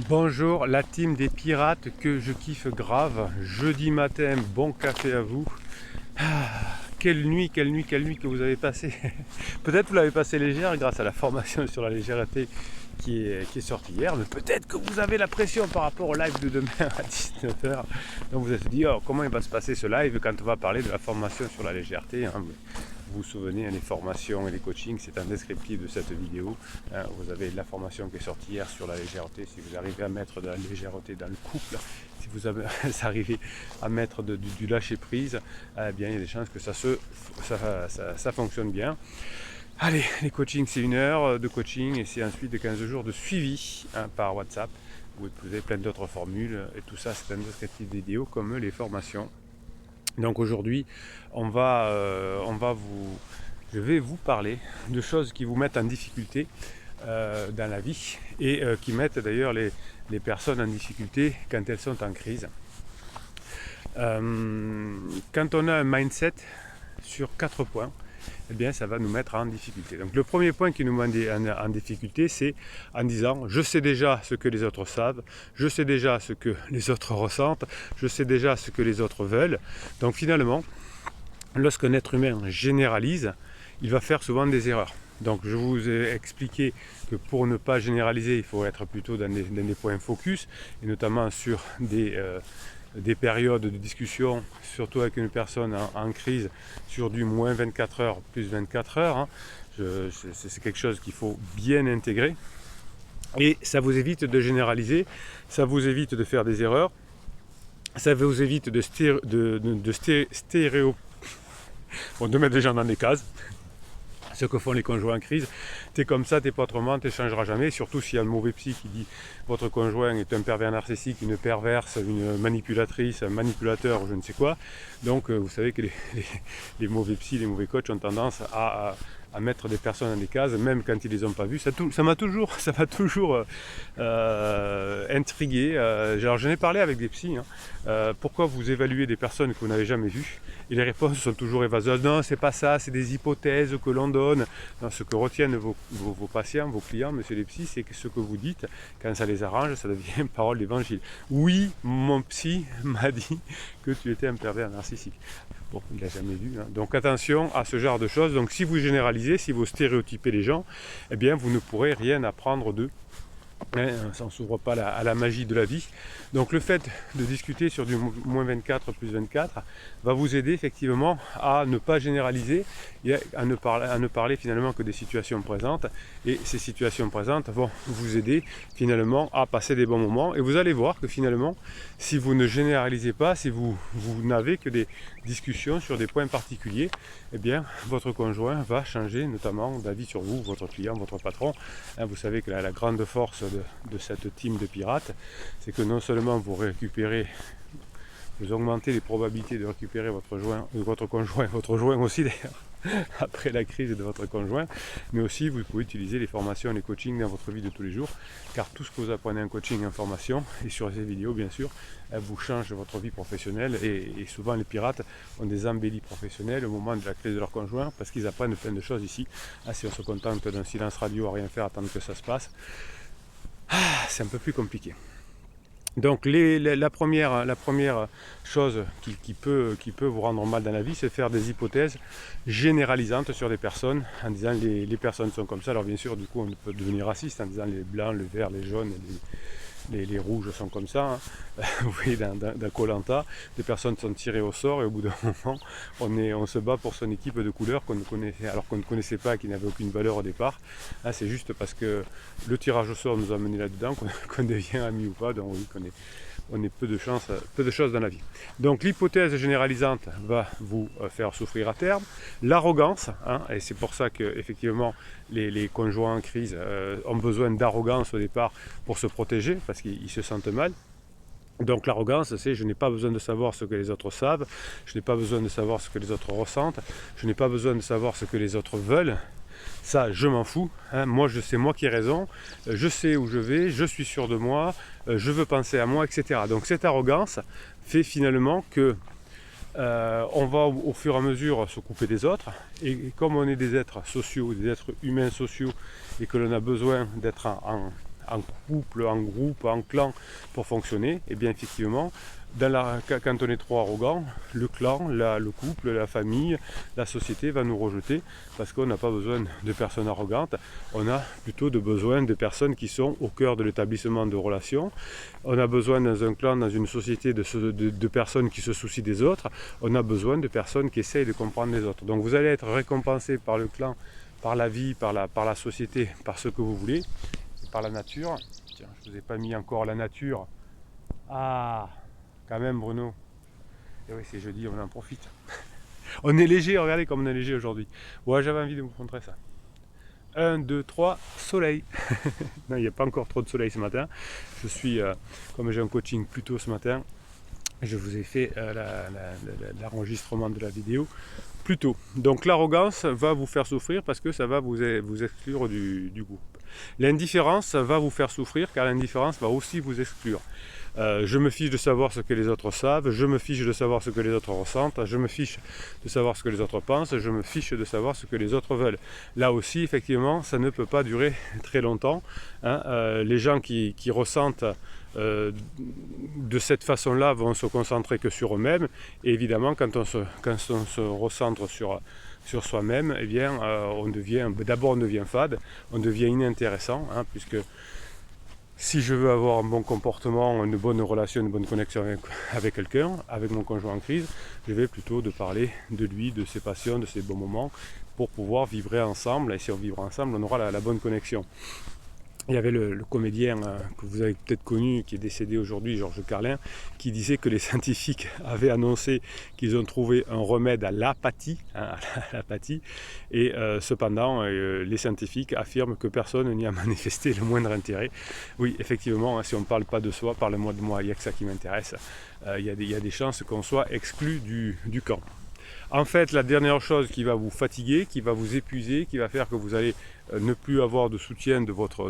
Bonjour la team des pirates que je kiffe grave. Jeudi matin, bon café à vous. Quelle nuit que vous avez passé. Peut-être vous l'avez passé légère grâce à la formation sur la légèreté qui est sortie hier, mais peut-être que vous avez la pression par rapport au live de demain à 19h. Donc vous êtes dit, oh, comment il va se passer ce live quand on va parler de la formation sur la légèreté, hein. Vous vous souvenez, les formations et les coachings, c'est un descriptif de cette vidéo. Vous avez la formation qui est sortie hier sur la légèreté. Si vous arrivez à mettre de la légèreté dans le couple, si vous arrivez à mettre du lâcher prise, eh bien, il y a des chances que ça fonctionne bien. Allez, les coachings, c'est 1 heure de coaching et c'est ensuite de 15 jours de suivi par WhatsApp. Vous avez plein d'autres formules et tout ça, c'est un descriptif vidéo comme les formations. Donc aujourd'hui, je vais vous parler de choses qui vous mettent en difficulté dans la vie et qui mettent d'ailleurs les personnes en difficulté quand elles sont en crise. Quand on a un mindset sur 4 points, eh bien ça va nous mettre en difficulté. Donc le premier point qui nous met en difficulté, c'est en disant je sais déjà ce que les autres savent, je sais déjà ce que les autres ressentent, je sais déjà ce que les autres veulent. Donc finalement, lorsqu'un être humain généralise, il va faire souvent des erreurs. Donc je vous ai expliqué que pour ne pas généraliser, il faut être plutôt dans des points focus, et notamment sur des périodes de discussion, surtout avec une personne en crise, sur du moins 24 heures, plus 24 heures. Hein. C'est quelque chose qu'il faut bien intégrer. Et ça vous évite de généraliser, ça vous évite de faire des erreurs, ça vous évite de mettre les gens dans des cases. Ce que font les conjoints en crise, t'es comme ça, t'es pas autrement, tu ne changeras jamais, surtout s'il y a un mauvais psy qui dit votre conjoint est un pervers narcissique, une perverse, une manipulatrice, un manipulateur, je ne sais quoi. Donc vous savez que les mauvais psys, les mauvais coachs ont tendance à mettre des personnes dans des cases, même quand ils les ont pas vues. Ça m'a toujours intrigué. Alors j'en ai parlé avec des psys. Pourquoi vous évaluez des personnes que vous n'avez jamais vues? Et les réponses sont toujours évaseuses. Non, c'est pas ça, c'est des hypothèses que l'on donne. Non, ce que retiennent vos patients, vos clients, monsieur les psys, c'est que ce que vous dites, quand ça les arrange, ça devient parole d'évangile. Oui, mon psy m'a dit que tu étais un pervers narcissique. Bon, il n'a jamais vu. Hein. Donc attention à ce genre de choses. Donc si vous généralisez, si vous stéréotypez les gens, eh bien vous ne pourrez rien apprendre d'eux. Ça ne s'ouvre pas à la magie de la vie. Donc le fait de discuter sur du moins 24 plus 24 va vous aider effectivement à ne pas généraliser et à ne parler finalement que des situations présentes. Et ces situations présentes vont vous aider finalement à passer des bons moments. Et vous allez voir que finalement, si vous ne généralisez pas, si vous n'avez que des discussions sur des points particuliers, eh bien votre conjoint va changer notamment d'avis sur vous, votre client, votre patron. Vous savez que la grande force de cette team de pirates, c'est que non seulement vous augmentez les probabilités de récupérer votre joint aussi d'ailleurs, après la crise de votre conjoint, mais aussi vous pouvez utiliser les formations et les coachings dans votre vie de tous les jours, car tout ce que vous apprenez en coaching, en formation, et sur ces vidéos bien sûr, vous change votre vie professionnelle, et souvent les pirates ont des embellis professionnels au moment de la crise de leur conjoint, parce qu'ils apprennent plein de choses ici. Si on se contente d'un silence radio à rien faire, attendre que ça se passe, c'est un peu plus compliqué. Donc la première chose qui peut vous rendre mal dans la vie, c'est faire des hypothèses généralisantes sur des personnes, en disant les personnes sont comme ça. Alors bien sûr, du coup, on peut devenir raciste en disant les blancs, les verts, les jaunes, les rouges sont comme ça. Hein. Vous voyez, dans Koh-Lanta, des personnes sont tirées au sort et au bout d'un moment, on se bat pour son équipe de couleurs qu'on ne connaissait pas et qui n'avait aucune valeur au départ. Là, c'est juste parce que le tirage au sort nous a mené là-dedans qu'on devient amis ou pas. Donc oui, on est peu de choses dans la vie. Donc l'hypothèse généralisante va vous faire souffrir à terme. L'arrogance, hein, et c'est pour ça que effectivement les conjoints en crise ont besoin d'arrogance au départ pour se protéger, parce qu'ils se sentent mal. Donc l'arrogance, c'est je n'ai pas besoin de savoir ce que les autres savent, je n'ai pas besoin de savoir ce que les autres ressentent, je n'ai pas besoin de savoir ce que les autres veulent. Ça, je m'en fous. Hein. Moi, c'est moi qui ai raison. Je sais où je vais. Je suis sûr de moi. Je veux penser à moi, etc. Donc cette arrogance fait finalement que on va au fur et à mesure se couper des autres. Et comme on est des êtres sociaux, des êtres humains sociaux, et que l'on a besoin d'être en couple, en groupe, en clan pour fonctionner, et bien effectivement, quand on est trop arrogant, le clan, le couple, la famille, la société va nous rejeter parce qu'on n'a pas besoin de personnes arrogantes, on a plutôt besoin de personnes qui sont au cœur de l'établissement de relations. On a besoin dans un clan, dans une société de personnes qui se soucient des autres, on a besoin de personnes qui essayent de comprendre les autres. Donc vous allez être récompensé par le clan, par la vie, par la société, par ce que vous voulez, par la nature. Tiens, je ne vous ai pas mis encore la nature. Ah, quand même Bruno. Et oui, c'est jeudi, on en profite. On est léger, regardez comme on est léger aujourd'hui. Ouais, j'avais envie de vous montrer ça. 1, 2, 3, soleil. Non, il n'y a pas encore trop de soleil ce matin. Je suis, comme j'ai un coaching plus tôt ce matin, je vous ai fait l'enregistrement de la vidéo plus tôt. Donc l'arrogance va vous faire souffrir parce que ça va vous exclure du groupe. L'indifférence va vous faire souffrir car l'indifférence va aussi vous exclure. Je me fiche de savoir ce que les autres savent, je me fiche de savoir ce que les autres ressentent, je me fiche de savoir ce que les autres pensent, je me fiche de savoir ce que les autres veulent. Là aussi, effectivement, ça ne peut pas durer très longtemps. Les gens qui ressentent de cette façon-là vont se concentrer que sur eux-mêmes. Et évidemment, quand on se recentre sur soi-même, eh bien, on devient fade, on devient inintéressant, puisque si je veux avoir un bon comportement, une bonne relation, une bonne connexion avec quelqu'un, avec mon conjoint en crise, je vais plutôt de parler de lui, de ses passions, de ses bons moments, pour pouvoir vivre ensemble. Et si on vit ensemble, on aura la bonne connexion. Il y avait le comédien que vous avez peut-être connu, qui est décédé aujourd'hui, Georges Carlin, qui disait que les scientifiques avaient annoncé qu'ils ont trouvé un remède à l'apathie, et cependant les scientifiques affirment que personne n'y a manifesté le moindre intérêt. Oui, effectivement, si on ne parle pas de soi, parle-moi de moi, il n'y a que ça qui m'intéresse. Il y a des chances qu'on soit exclu du camp. En fait, la dernière chose qui va vous fatiguer, qui va vous épuiser, qui va faire que vous allez ne plus avoir de soutien de votre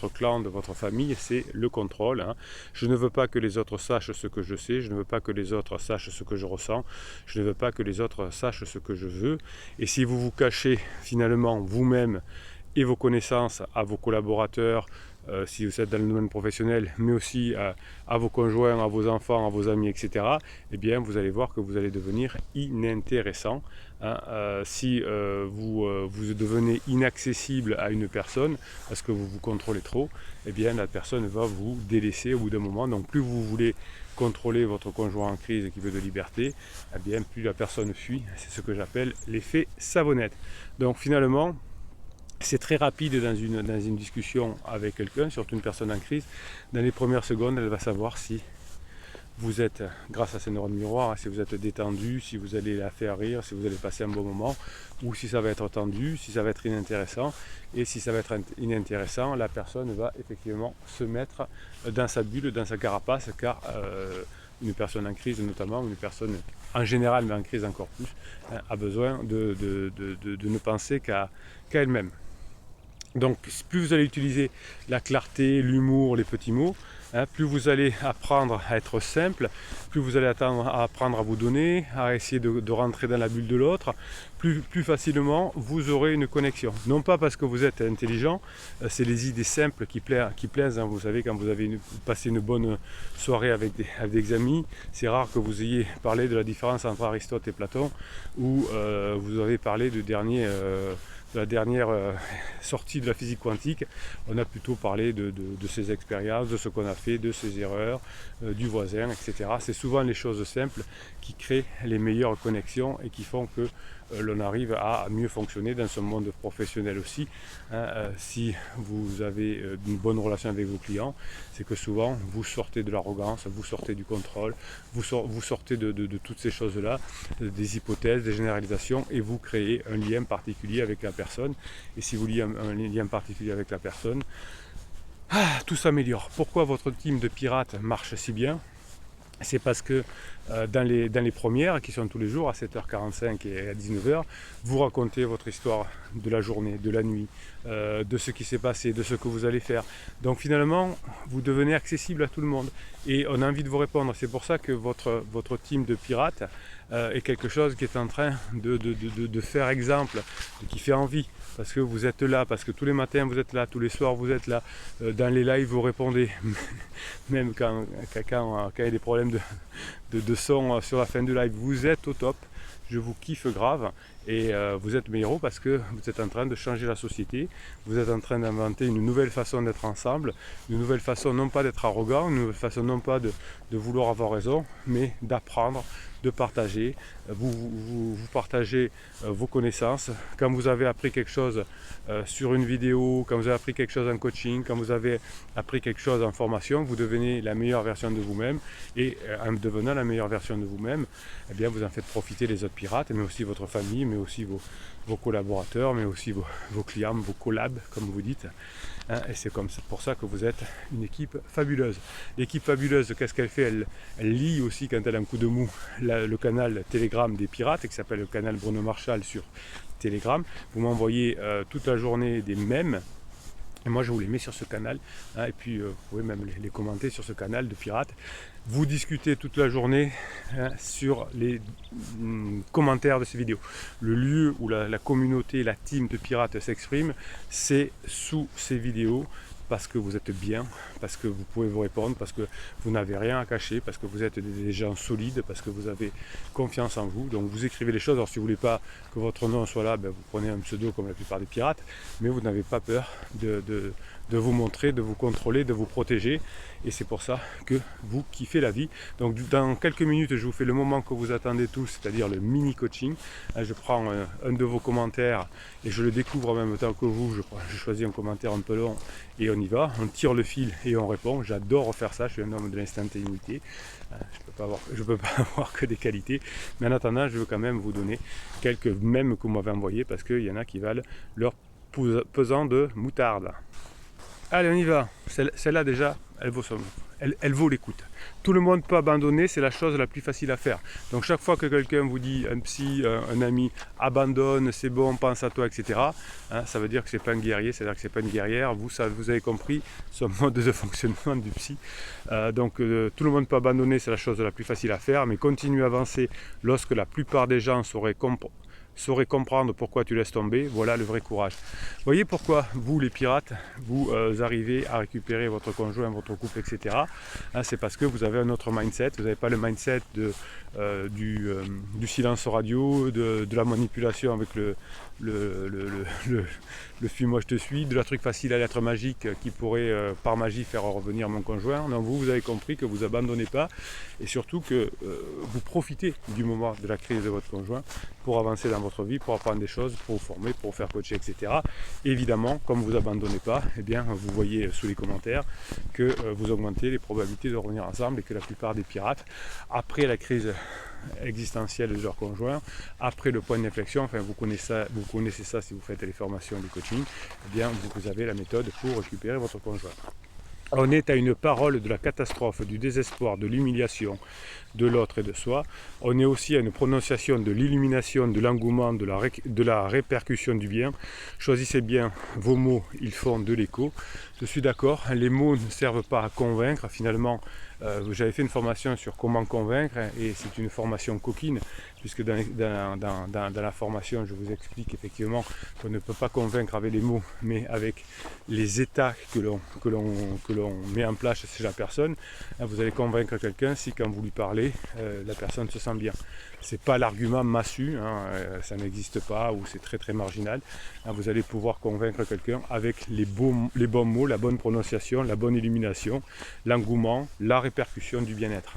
clan, de votre famille, c'est le contrôle. Je ne veux pas que les autres sachent ce que je sais, je ne veux pas que les autres sachent ce que je ressens, je ne veux pas que les autres sachent ce que je veux. Et si vous vous cachez finalement vous-même et vos connaissances à vos collaborateurs, si vous êtes dans le domaine professionnel, mais aussi à vos conjoints, à vos enfants, à vos amis, etc., eh bien, vous allez voir que vous allez devenir inintéressant. Si vous devenez inaccessible à une personne parce que vous vous contrôlez trop, eh bien, la personne va vous délaisser au bout d'un moment. Donc, plus vous voulez contrôler votre conjoint en crise qui veut de liberté, eh bien, plus la personne fuit. C'est ce que j'appelle l'effet savonnette. Donc, finalement, c'est très rapide dans une discussion avec quelqu'un, surtout une personne en crise. Dans les premières secondes, elle va savoir si vous êtes, grâce à ces neurones miroirs, si vous êtes détendu, si vous allez la faire rire, si vous allez passer un bon moment, ou si ça va être tendu, si ça va être inintéressant. Et si ça va être inintéressant, la personne va effectivement se mettre dans sa bulle, dans sa carapace, car une personne en crise notamment, une personne en général, mais en crise encore plus, a besoin de ne penser qu'à elle-même. Donc plus vous allez utiliser la clarté, l'humour, les petits mots, plus vous allez apprendre à être simple, plus vous allez apprendre à vous donner, à essayer de rentrer dans la bulle de l'autre, plus facilement vous aurez une connexion. Non pas parce que vous êtes intelligent, c'est les idées simples qui plaisent. Vous savez, quand vous avez passé une bonne soirée avec des amis, c'est rare que vous ayez parlé de la différence entre Aristote et Platon, ou vous avez parlé de la dernière sortie de la physique quantique. On a plutôt parlé de ses expériences, de ce qu'on a fait, de ses erreurs, du voisin, etc. C'est souvent les choses simples qui créent les meilleures connexions et qui font que l'on arrive à mieux fonctionner dans ce monde professionnel aussi. Si vous avez une bonne relation avec vos clients, c'est que souvent vous sortez de l'arrogance, vous sortez du contrôle, vous sortez de toutes ces choses-là, des hypothèses, des généralisations, et vous créez un lien particulier avec la personne. Et si vous liez un lien particulier avec la personne, tout s'améliore. Pourquoi votre team de pirates marche si bien ? C'est parce que dans les premières, qui sont tous les jours à 7h45 et à 19h, vous racontez votre histoire de la journée, de la nuit, de ce qui s'est passé, de ce que vous allez faire. Donc finalement, vous devenez accessible à tout le monde et on a envie de vous répondre. C'est pour ça que votre team de pirates est quelque chose qui est en train de faire exemple, qui fait envie, parce que vous êtes là, parce que tous les matins vous êtes là, tous les soirs vous êtes là, dans les lives vous répondez, même quand il y a des problèmes de son sur la fin du live, vous êtes au top. Je vous kiffe grave et vous êtes mes héros parce que vous êtes en train de changer la société, vous êtes en train d'inventer une nouvelle façon d'être ensemble, une nouvelle façon non pas d'être arrogant, une nouvelle façon non pas de vouloir avoir raison, mais d'apprendre, de partager. Vous partagez vos connaissances. Quand vous avez appris quelque chose sur une vidéo, quand vous avez appris quelque chose en coaching, quand vous avez appris quelque chose en formation, vous devenez la meilleure version de vous-même et en devenant la meilleure version de vous-même, eh bien vous en faites profiter les autres pirates, mais aussi votre famille, mais aussi vos collaborateurs, mais aussi vos clients, vos collabs, comme vous dites. Et c'est pour ça que vous êtes une équipe fabuleuse. L'équipe fabuleuse, qu'est-ce qu'elle fait? Elle lit aussi, quand elle a un coup de mou, le canal Telegram des pirates, qui s'appelle le canal Bruno Marshall sur Telegram. Vous m'envoyez toute la journée des mèmes. Et moi je vous les mets sur ce canal, et puis vous pouvez même les commenter sur ce canal de pirates. Vous discutez toute la journée sur les commentaires de ces vidéos. Le lieu où la communauté, la team de pirates s'exprime, c'est sous ces vidéos, parce que vous êtes bien, parce que vous pouvez vous répondre, parce que vous n'avez rien à cacher, parce que vous êtes des gens solides, parce que vous avez confiance en vous. Donc vous écrivez les choses. Alors si vous ne voulez pas que votre nom soit là, ben, vous prenez un pseudo comme la plupart des pirates, mais vous n'avez pas peur de vous montrer, de vous contrôler, de vous protéger. Et c'est pour ça que vous kiffez la vie. Donc dans quelques minutes, je vous fais le moment que vous attendez tous, c'est-à-dire le mini coaching. Je prends un de vos commentaires et je le découvre en même temps que vous. Je choisis un commentaire un peu long et on y va. On tire le fil et on répond. J'adore faire ça, je suis un homme de l'instantanéité. Je peux pas avoir que des qualités. Mais en attendant, je veux quand même vous donner quelques mèmes que vous m'avez envoyés parce qu'il y en a qui valent leur pesant de moutarde. Allez, on y va. Celle-là déjà, elle vaut l'écoute. Tout le monde peut abandonner, c'est la chose la plus facile à faire. Donc chaque fois que quelqu'un vous dit, un psy, un ami, abandonne, c'est bon, pense à toi, etc., ça veut dire que c'est pas un guerrier, c'est-à-dire que c'est pas une guerrière. Vous avez compris son mode de fonctionnement du psy. Donc tout le monde peut abandonner, c'est la chose la plus facile à faire, mais continue à avancer lorsque la plupart des gens sauraient comprendre pourquoi tu laisses tomber. Voilà le vrai courage. Voyez pourquoi vous les pirates, vous arrivez à récupérer votre conjoint, votre couple, etc. C'est parce que vous avez un autre mindset. Vous n'avez pas le mindset du silence radio, de la manipulation avec le fuis-moi je te suis, de la truc facile à l'être magique qui pourrait par magie faire revenir mon conjoint. Non, vous avez compris que vous abandonnez pas et surtout que vous profitez du moment de la crise de votre conjoint pour avancer dans votre vie, pour apprendre des choses, pour vous former, pour vous faire coacher, etc. Évidemment, comme vous abandonnez pas, eh bien, vous voyez sous les commentaires que vous augmentez les probabilités de revenir ensemble et que la plupart des pirates, après la crise existentielle de leur conjoint, après le point d'inflexion, enfin vous connaissez ça si vous faites les formations de coaching, eh bien vous avez la méthode pour récupérer votre conjoint. On est à une parole de la catastrophe, du désespoir, de l'humiliation de l'autre et de soi. On est aussi à une prononciation de l'illumination, de l'engouement, de la répercussion du bien. Choisissez bien vos mots, ils font de l'écho. Je suis d'accord, les mots ne servent pas à convaincre. Finalement, j'avais fait une formation sur comment convaincre et c'est une formation coquine puisque dans la formation je vous explique effectivement qu'on ne peut pas convaincre avec les mots mais avec les états que l'on met en place chez la personne. Vous allez convaincre quelqu'un si quand vous lui parlez la personne se sent bien. C'est pas l'argument massu, ça n'existe pas ou c'est très très marginal. Vous allez pouvoir convaincre quelqu'un avec les bons mots, la bonne prononciation, la bonne illumination, l'engouement, la répercussion du bien-être.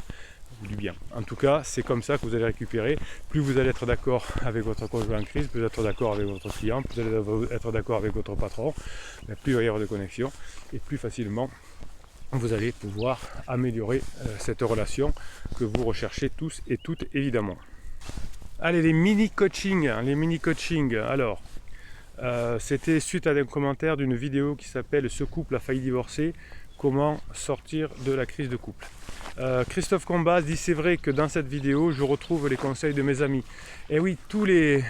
Du bien. En tout cas, c'est comme ça que vous allez récupérer. Plus vous allez être d'accord avec votre conjoint en crise, plus vous allez être d'accord avec votre client, plus vous allez être d'accord avec votre patron, plus il va y avoir de connexion et plus facilement vous allez pouvoir améliorer cette relation que vous recherchez tous et toutes évidemment. Allez, les mini-coachings. Alors, c'était suite à un commentaire d'une vidéo qui s'appelle « Ce couple a failli divorcer, comment sortir de la crise de couple ». Christophe Combas dit c'est vrai que dans cette vidéo je retrouve les conseils de mes amis. Et oui, tous les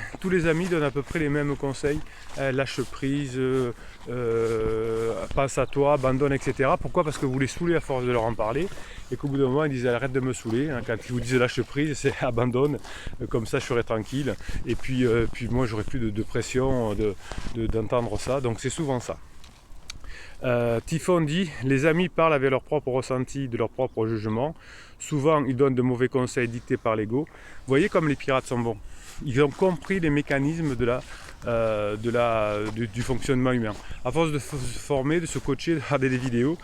amis donnent à peu près les mêmes conseils. Lâche prise, pense à toi, abandonne, etc. Pourquoi? Parce que vous les saoulez à force de leur en parler et qu'au bout d'un moment ils disent arrête de me saouler. Quand ils vous disent lâche prise, c'est abandonne, comme ça je serai tranquille. Et puis moi j'aurai plus de pression d'entendre ça. Donc c'est souvent ça. Typhon dit les amis parlent avec leur propre ressenti, de leur propre jugement. Souvent ils donnent de mauvais conseils dictés par l'ego. Vous voyez comme les pirates sont bons. Ils ont compris les mécanismes du fonctionnement humain. À force de se former, de se coacher, de regarder des vidéos,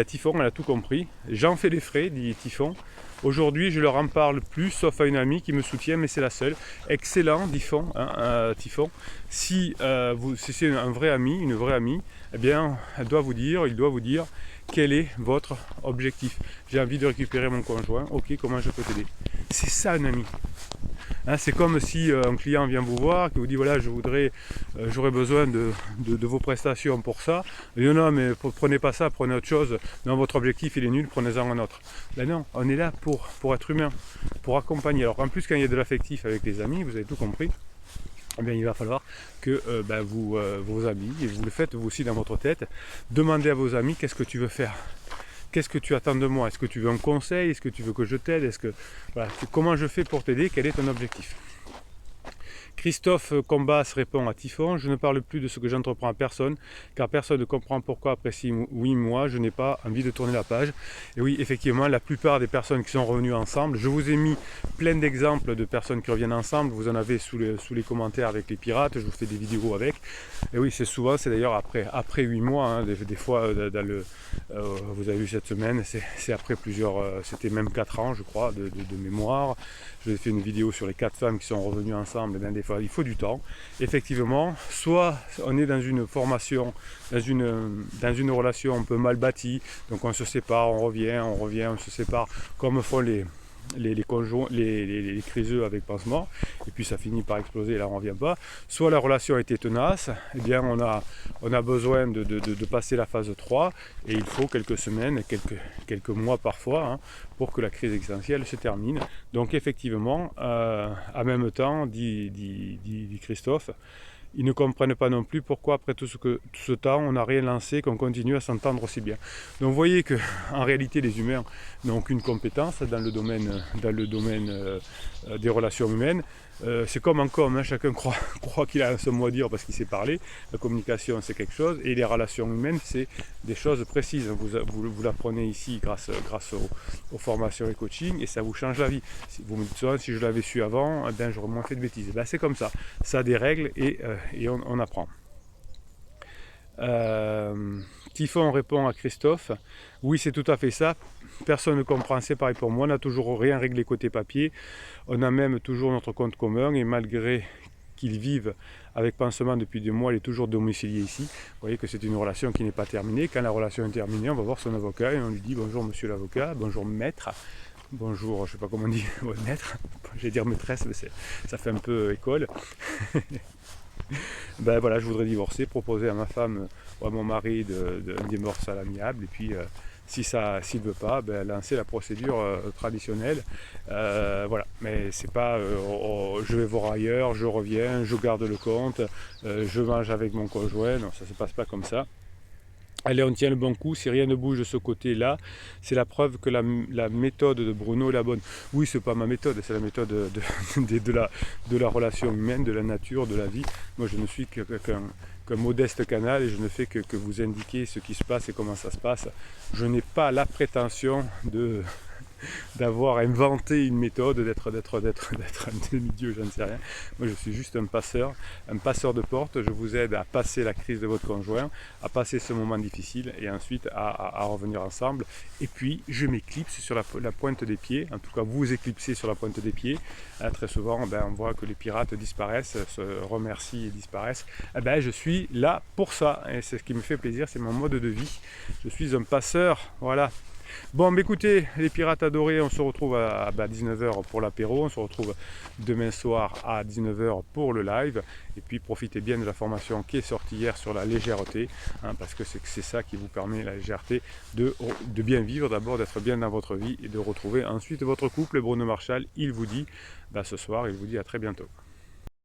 Typhon elle a tout compris. J'en fais les frais, dit Typhon. Aujourd'hui, je leur en parle plus, sauf à une amie qui me soutient, mais c'est la seule. Excellent, dit Typhon. Si c'est un vrai ami, une vraie amie, eh bien, il doit vous dire quel est votre objectif. J'ai envie de récupérer mon conjoint. Ok, comment je peux t'aider? C'est ça un ami. C'est comme si un client vient vous voir, qui vous dit voilà, j'aurais besoin de vos prestations pour ça. Il dit non, mais prenez pas ça, prenez autre chose. Non, votre objectif il est nul, prenez-en un autre. Ben non, on est là pour être humain, pour accompagner. Alors en plus, quand il y a de l'affectif avec les amis, vous avez tout compris. Eh bien, il va falloir que vos amis, et vous le faites vous aussi dans votre tête, demandez à vos amis qu'est-ce que tu veux faire. Qu'est-ce que tu attends de moi? Est-ce que tu veux un conseil? Est-ce que tu veux que je t'aide? Comment je fais pour t'aider? Quel est ton objectif? Christophe Combas répond à Typhon, je ne parle plus de ce que j'entreprends à personne, car personne ne comprend pourquoi après 8 mois, je n'ai pas envie de tourner la page. Et oui, effectivement, la plupart des personnes qui sont revenues ensemble, je vous ai mis plein d'exemples de personnes qui reviennent ensemble, vous en avez sous les commentaires avec les pirates, je vous fais des vidéos avec. Et oui, c'est d'ailleurs après 8 mois, des fois, vous avez vu cette semaine, c'est après c'était même 4 ans, je crois, de mémoire. Je vous ai fait une vidéo sur les 4 femmes qui sont revenues ensemble, des fois il faut du temps. Effectivement, soit on est dans une formation, dans une relation un peu mal bâtie, donc on se sépare, on revient, on se sépare, comme font les criseux avec pansement, et puis ça finit par exploser et là on ne revient pas. Soit la relation a été tenace, eh bien on a besoin de passer la phase 3 et il faut quelques semaines, quelques mois parfois, pour que la crise existentielle se termine. Donc effectivement, en même temps, dit Christophe, ils ne comprennent pas non plus pourquoi après tout ce temps on n'a rien lancé, qu'on continue à s'entendre aussi bien. Donc vous voyez que en réalité les humains n'ont aucune compétence dans le domaine des relations humaines. C'est comme en com, chacun croit qu'il a son mot à dire parce qu'il sait parler. La communication c'est quelque chose et les relations humaines c'est des choses précises. Vous l'apprenez ici grâce aux formations et coaching et ça vous change la vie. Vous me dites souvent si je l'avais su avant, j'aurais moins fait de bêtises. C'est comme ça, ça a des règles et on apprend. Typhon répond à Christophe, oui c'est tout à fait ça, personne ne comprend, c'est pareil pour moi, on n'a toujours rien réglé côté papier, on a même toujours notre compte commun et malgré qu'ils vivent avec pansement depuis 2 mois, il est toujours domicilié ici. Vous voyez que c'est une relation qui n'est pas terminée, quand la relation est terminée on va voir son avocat et on lui dit bonjour monsieur l'avocat, bonjour maître, bonjour je sais pas comment on dit, maître, j'allais dire maîtresse mais ça fait un peu école. Voilà, je voudrais divorcer, proposer à ma femme ou à mon mari un divorce à l'amiable et puis s'il ne veut pas, lancer la procédure traditionnelle. Voilà, mais c'est pas je vais voir ailleurs, je reviens, je garde le compte, je mange avec mon conjoint, non, ça ne se passe pas comme ça. Allez, on tient le bon coup, si rien ne bouge de ce côté-là, c'est la preuve que la méthode de Bruno est la bonne. Oui, c'est pas ma méthode, c'est la méthode de la relation humaine, de la nature, de la vie. Moi, je ne suis qu'un modeste canal et je ne fais que vous indiquer ce qui se passe et comment ça se passe. Je n'ai pas la prétention d'avoir inventé une méthode, d'être un demi-dieu, je ne sais rien. Moi je suis juste un passeur de porte, je vous aide à passer la crise de votre conjoint, à passer ce moment difficile et ensuite à revenir ensemble. Et puis je m'éclipse sur la pointe des pieds, en tout cas vous éclipsez sur la pointe des pieds. Très souvent on voit que les pirates disparaissent, se remercient et disparaissent. Je suis là pour ça et c'est ce qui me fait plaisir, c'est mon mode de vie. Je suis un passeur, voilà. Bon, bah, écoutez, les pirates adorés, on se retrouve à 19h pour l'apéro, on se retrouve demain soir à 19h pour le live, et puis profitez bien de la formation qui est sortie hier sur la légèreté, hein, parce que c'est ça qui vous permet, la légèreté, de bien vivre d'abord, d'être bien dans votre vie, et de retrouver ensuite votre couple. Bruno Marchal, il vous dit, ce soir, il vous dit à très bientôt.